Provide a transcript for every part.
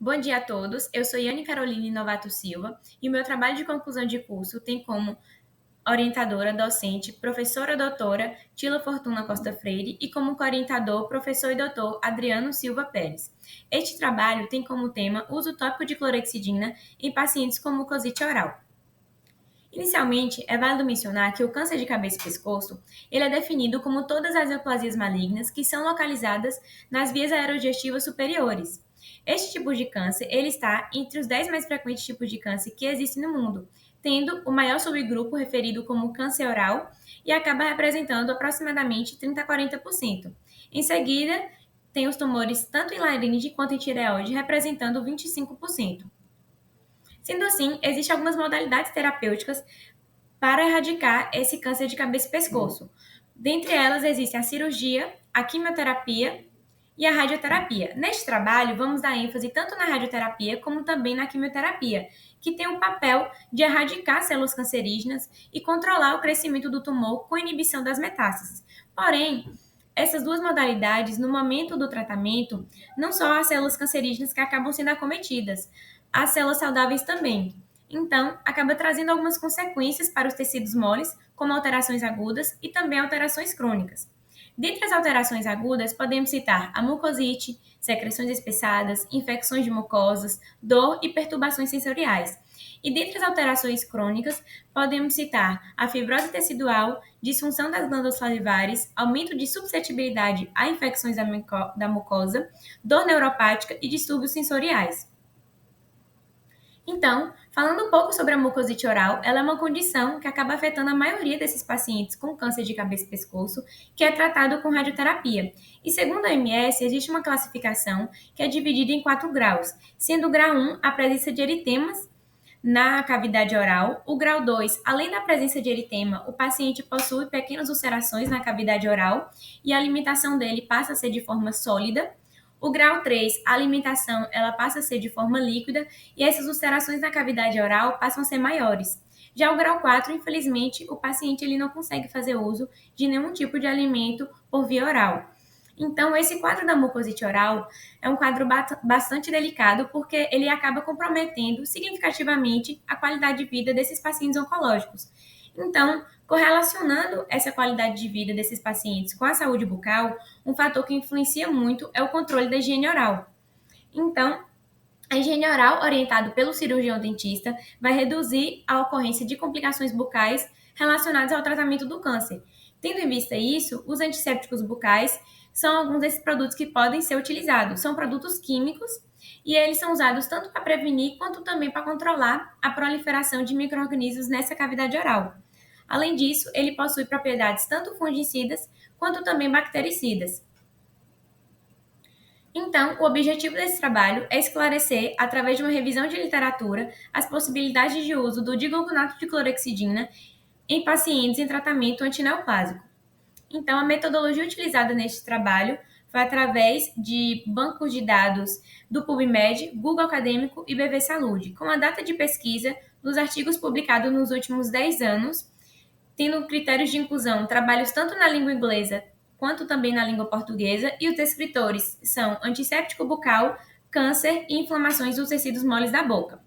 Bom dia a todos, eu sou Yane Caroline Novato Silva e o meu trabalho de conclusão de curso tem como orientadora, docente, professora doutora Tila Fortuna Costa Freire e como co-orientador, professor e doutor Adriano Silva Pérez. Este trabalho tem como tema o uso tópico de clorexidina em pacientes com mucosite oral. Inicialmente, é válido mencionar que o câncer de cabeça e pescoço ele é definido como todas as neoplasias malignas que são localizadas nas vias aerodigestivas superiores. Este tipo de câncer ele está entre os 10 mais frequentes tipos de câncer que existem no mundo, tendo o maior subgrupo referido como câncer oral e acaba representando aproximadamente 30 a 40%. Em seguida, tem os tumores tanto em laringe quanto em tireoide, representando 25%. Sendo assim, existem algumas modalidades terapêuticas para erradicar esse câncer de cabeça e pescoço. Dentre elas existem a cirurgia, a quimioterapia e a radioterapia. Neste trabalho, vamos dar ênfase tanto na radioterapia como também na quimioterapia, que tem o papel de erradicar células cancerígenas e controlar o crescimento do tumor com inibição das metástases. Porém, essas duas modalidades, no momento do tratamento, não só as células cancerígenas que acabam sendo acometidas, as células saudáveis também. Então, acaba trazendo algumas consequências para os tecidos moles, como alterações agudas e também alterações crônicas. Dentre as alterações agudas, podemos citar a mucosite, secreções espessadas, infecções de mucosas, dor e perturbações sensoriais. E dentre as alterações crônicas, podemos citar a fibrose tecidual, disfunção das glândulas salivares, aumento de suscetibilidade a infecções da mucosa, dor neuropática e distúrbios sensoriais. Então, falando um pouco sobre a mucosite oral, ela é uma condição que acaba afetando a maioria desses pacientes com câncer de cabeça e pescoço, que é tratado com radioterapia. E segundo a OMS, existe uma classificação que é dividida em 4 graus, sendo o grau 1 a presença de eritemas na cavidade oral, o grau 2, além da presença de eritema, o paciente possui pequenas ulcerações na cavidade oral e a alimentação dele passa a ser de forma sólida. O grau 3, a alimentação ela passa a ser de forma líquida e essas ulcerações na cavidade oral passam a ser maiores. Já o grau 4, infelizmente, o paciente ele não consegue fazer uso de nenhum tipo de alimento por via oral. Então, esse quadro da mucosite oral é um quadro bastante delicado porque ele acaba comprometendo significativamente a qualidade de vida desses pacientes oncológicos. Então, correlacionando essa qualidade de vida desses pacientes com a saúde bucal, um fator que influencia muito é o controle da higiene oral. Então, a higiene oral, orientado pelo cirurgião dentista, vai reduzir a ocorrência de complicações bucais relacionadas ao tratamento do câncer. Tendo em vista isso, os antissépticos bucais são alguns desses produtos que podem ser utilizados. São produtos químicos e eles são usados tanto para prevenir quanto também para controlar a proliferação de micro-organismos nessa cavidade oral. Além disso, ele possui propriedades tanto fungicidas quanto também bactericidas. Então, o objetivo desse trabalho é esclarecer, através de uma revisão de literatura, as possibilidades de uso do digluconato de clorexidina em pacientes em tratamento antineoplásico. Então, a metodologia utilizada neste trabalho foi através de bancos de dados do PubMed, Google Acadêmico e BV Saúde, com a data de pesquisa dos artigos publicados nos últimos 10 anos, tendo critérios de inclusão, trabalhos tanto na língua inglesa quanto também na língua portuguesa, e os descritores são antisséptico bucal, câncer e inflamações dos tecidos moles da boca.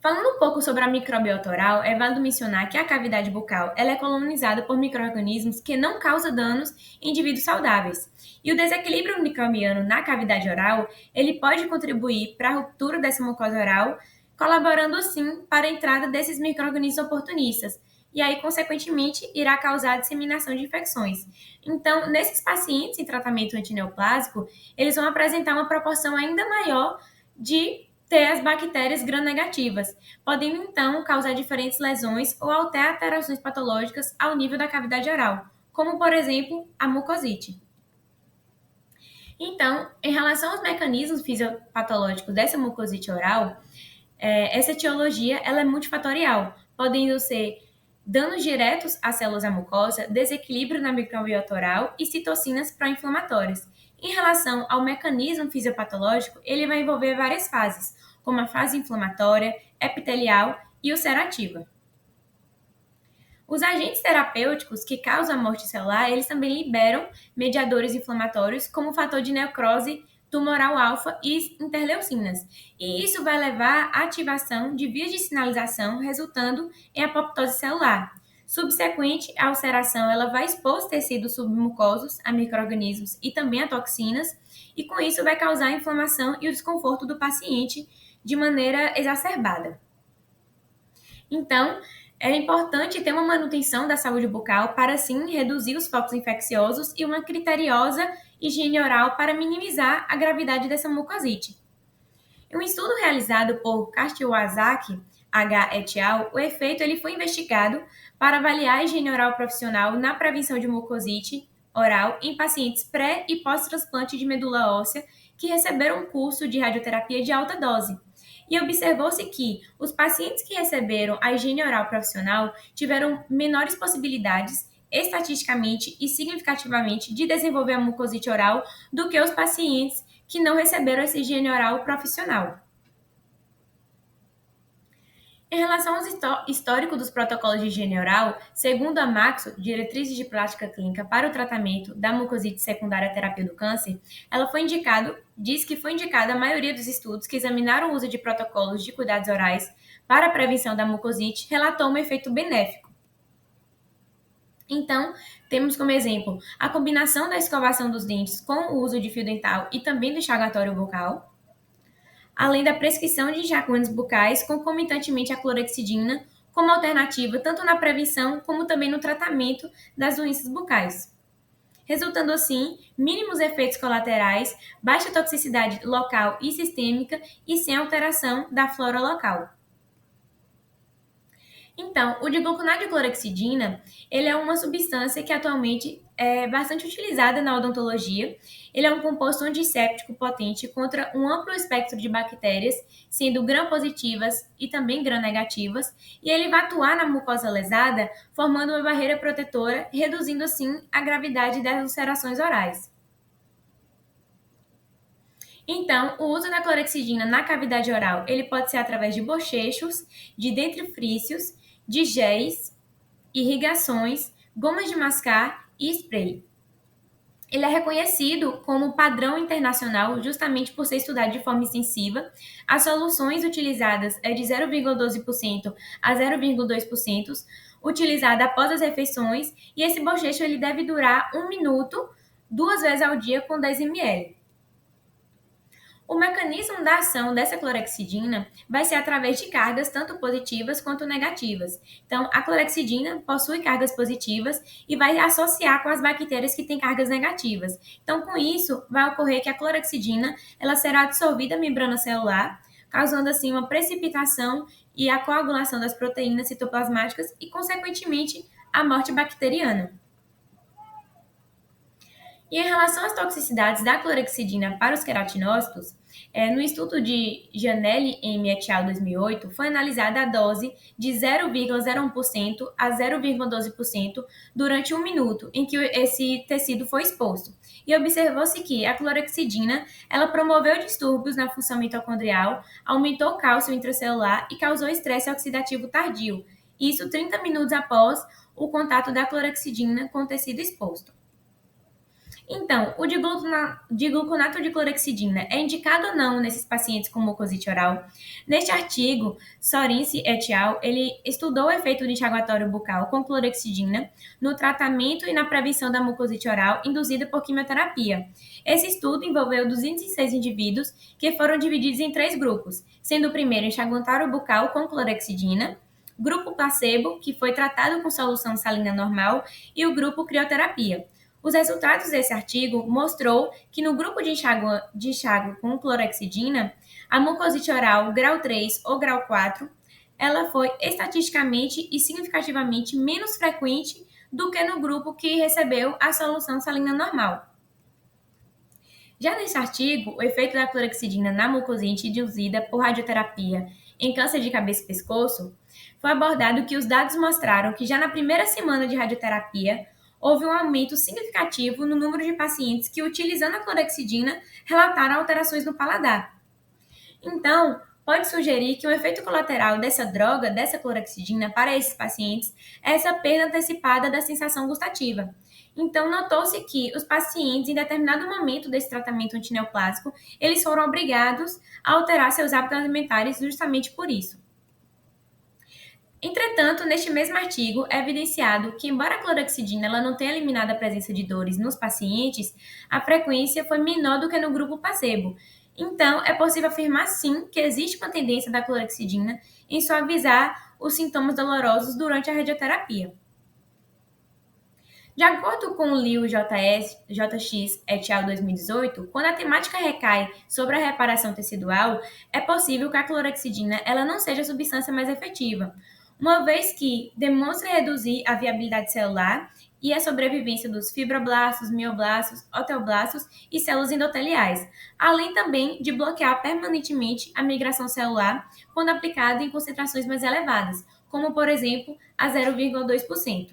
Falando um pouco sobre a microbiota oral, é válido mencionar que a cavidade bucal ela é colonizada por micro-organismos que não causam danos em indivíduos saudáveis. E o desequilíbrio microbiano na cavidade oral, ele pode contribuir para a ruptura dessa mucosa oral, colaborando assim para a entrada desses micro-organismos oportunistas. E aí, consequentemente, irá causar a disseminação de infecções. Então, nesses pacientes em tratamento antineoplásico, eles vão apresentar uma proporção ainda maior de ter as bactérias gram-negativas, podendo então causar diferentes lesões ou até alterações patológicas ao nível da cavidade oral, como por exemplo a mucosite. Então, em relação aos mecanismos fisiopatológicos dessa mucosite oral, essa etiologia ela é multifatorial, podendo ser danos diretos às células da mucosa, desequilíbrio na microbiota oral e citocinas pró-inflamatórias. Em relação ao mecanismo fisiopatológico, ele vai envolver várias fases, como a fase inflamatória, epitelial e ulcerativa. Os agentes terapêuticos que causam a morte celular, eles também liberam mediadores inflamatórios, como o fator de necrose tumoral alfa e interleucinas. E isso vai levar à ativação de vias de sinalização, resultando em apoptose celular. Subsequente à ulceração, ela vai expor os tecidos submucosos a micro-organismos e também a toxinas, e com isso vai causar a inflamação e o desconforto do paciente de maneira exacerbada. Então, é importante ter uma manutenção da saúde bucal para, assim, reduzir os focos infecciosos e uma criteriosa higiene oral para minimizar a gravidade dessa mucosite. Em um estudo realizado por Kashiwazaki H. et al., o efeito ele foi investigado para avaliar a higiene oral profissional na prevenção de mucosite oral em pacientes pré e pós-transplante de medula óssea que receberam um curso de radioterapia de alta dose. E observou-se que os pacientes que receberam a higiene oral profissional tiveram menores possibilidades, estatisticamente e significativamente, de desenvolver a mucosite oral do que os pacientes que não receberam essa higiene oral profissional. Em relação ao histórico dos protocolos de higiene oral, segundo a Maxo, Diretrizes de Prática Clínica para o Tratamento da Mucosite Secundária à Terapia do Câncer, diz que foi indicada a maioria dos estudos que examinaram o uso de protocolos de cuidados orais para a prevenção da mucosite relatou um efeito benéfico. Então, temos como exemplo a combinação da escovação dos dentes com o uso de fio dental e também do enxaguatório bucal, além da prescrição de enxaguantes bucais concomitantemente à clorexidina, como alternativa tanto na prevenção como também no tratamento das doenças bucais, resultando assim mínimos efeitos colaterais, baixa toxicidade local e sistêmica e sem alteração da flora local. Então, o digluconato de clorexidina, ele é uma substância que atualmente é bastante utilizada na odontologia. Ele é um composto antisséptico potente contra um amplo espectro de bactérias, sendo gram-positivas e também gram-negativas, e ele vai atuar na mucosa lesada, formando uma barreira protetora, reduzindo assim a gravidade das ulcerações orais. Então, o uso da clorexidina na cavidade oral, ele pode ser através de bochechos, de dentifrícios, de géis, irrigações, gomas de mascar e spray. Ele é reconhecido como padrão internacional justamente por ser estudado de forma extensiva. As soluções utilizadas é de 0,12% a 0,2%, utilizada após as refeições, e esse bochecho ele deve durar 1 minuto, 2 vezes ao dia com 10 ml. O mecanismo da ação dessa clorexidina vai ser através de cargas tanto positivas quanto negativas. Então, a clorexidina possui cargas positivas e vai associar com as bactérias que têm cargas negativas. Então, com isso, vai ocorrer que a clorexidina ela será dissolvida à membrana celular, causando assim uma precipitação e a coagulação das proteínas citoplasmáticas e, consequentemente, a morte bacteriana. E em relação às toxicidades da clorexidina para os queratinócitos, no estudo de Janelli M. et al. 2008, foi analisada a dose de 0,01% a 0,12% durante 1 minuto em que esse tecido foi exposto. E observou-se que a clorexidina ela promoveu distúrbios na função mitocondrial, aumentou o cálcio intracelular e causou estresse oxidativo tardio. Isso 30 minutos após o contato da clorexidina com o tecido exposto. Então, o digluconato de clorexidina é indicado ou não nesses pacientes com mucosite oral? Neste artigo, Sorense et al., ele estudou o efeito de enxaguatório bucal com clorexidina no tratamento e na prevenção da mucosite oral induzida por quimioterapia. Esse estudo envolveu 206 indivíduos que foram divididos em 3 grupos, sendo o primeiro enxaguatório bucal com clorexidina, grupo placebo, que foi tratado com solução salina normal, e o grupo crioterapia. Os resultados desse artigo mostrou que no grupo de enxágue com clorexidina, a mucosite oral grau 3 ou grau 4, ela foi estatisticamente e significativamente menos frequente do que no grupo que recebeu a solução salina normal. Já nesse artigo, o efeito da clorexidina na mucosite induzida por radioterapia em câncer de cabeça e pescoço, foi abordado que os dados mostraram que já na primeira semana de radioterapia, houve um aumento significativo no número de pacientes que, utilizando a clorexidina, relataram alterações no paladar. Então, pode sugerir que o efeito colateral dessa droga, dessa clorexidina, para esses pacientes, é essa perda antecipada da sensação gustativa. Então, notou-se que os pacientes, em determinado momento desse tratamento antineoplásico, eles foram obrigados a alterar seus hábitos alimentares justamente por isso. Entretanto, neste mesmo artigo, é evidenciado que, embora a clorexidina ela não tenha eliminado a presença de dores nos pacientes, a frequência foi menor do que no grupo placebo. Então, é possível afirmar sim que existe uma tendência da clorexidina em suavizar os sintomas dolorosos durante a radioterapia. De acordo com o Liu JX et al. 2018, quando a temática recai sobre a reparação tecidual, é possível que a clorexidina ela não seja a substância mais efetiva, uma vez que demonstra reduzir a viabilidade celular e a sobrevivência dos fibroblastos, mioblastos, osteoblastos e células endoteliais, além também de bloquear permanentemente a migração celular quando aplicada em concentrações mais elevadas, como por exemplo a 0,2%.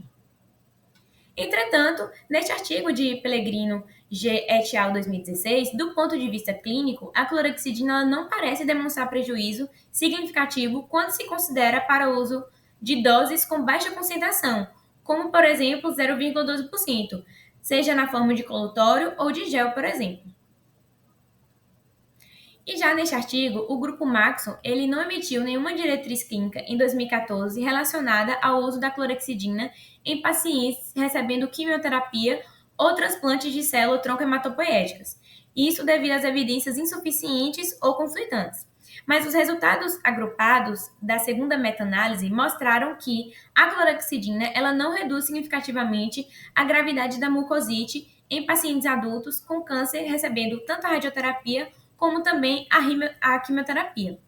Entretanto, neste artigo de Pellegrino G. et al. 2016, do ponto de vista clínico, a clorexidina não parece demonstrar prejuízo significativo quando se considera para o uso de doses com baixa concentração, como, por exemplo, 0,12%, seja na forma de colutório ou de gel, por exemplo. E já neste artigo, o grupo Maxon ele não emitiu nenhuma diretriz clínica em 2014 relacionada ao uso da clorexidina em pacientes recebendo quimioterapia ou transplantes de célula-tronco hematopoéticas. Isso devido às evidências insuficientes ou conflitantes. Mas os resultados agrupados da segunda meta-análise mostraram que a clorexidina ela não reduz significativamente a gravidade da mucosite em pacientes adultos com câncer recebendo tanto a radioterapia como também a quimioterapia.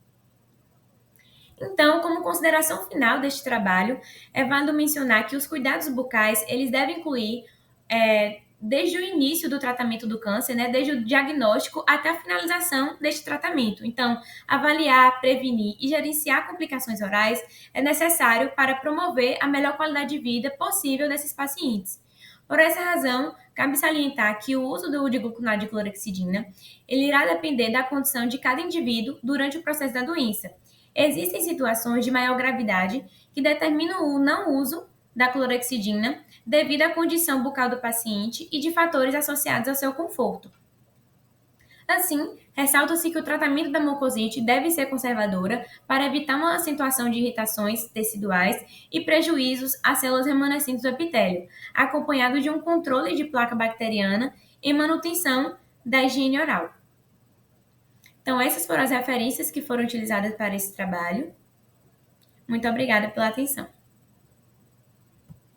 Então, como consideração final deste trabalho, é válido mencionar que os cuidados bucais eles devem incluir desde o início do tratamento do câncer, né, desde o diagnóstico até a finalização deste tratamento. Então, avaliar, prevenir e gerenciar complicações orais é necessário para promover a melhor qualidade de vida possível desses pacientes. Por essa razão, cabe salientar que o uso do digluconato de clorexidina ele irá depender da condição de cada indivíduo durante o processo da doença. Existem situações de maior gravidade que determinam o não uso da clorexidina devido à condição bucal do paciente e de fatores associados ao seu conforto. Assim, ressalta-se que o tratamento da mucosite deve ser conservadora para evitar uma acentuação de irritações teciduais e prejuízos às células remanescentes do epitélio, acompanhado de um controle de placa bacteriana e manutenção da higiene oral. Então, essas foram as referências que foram utilizadas para esse trabalho. Muito obrigada pela atenção.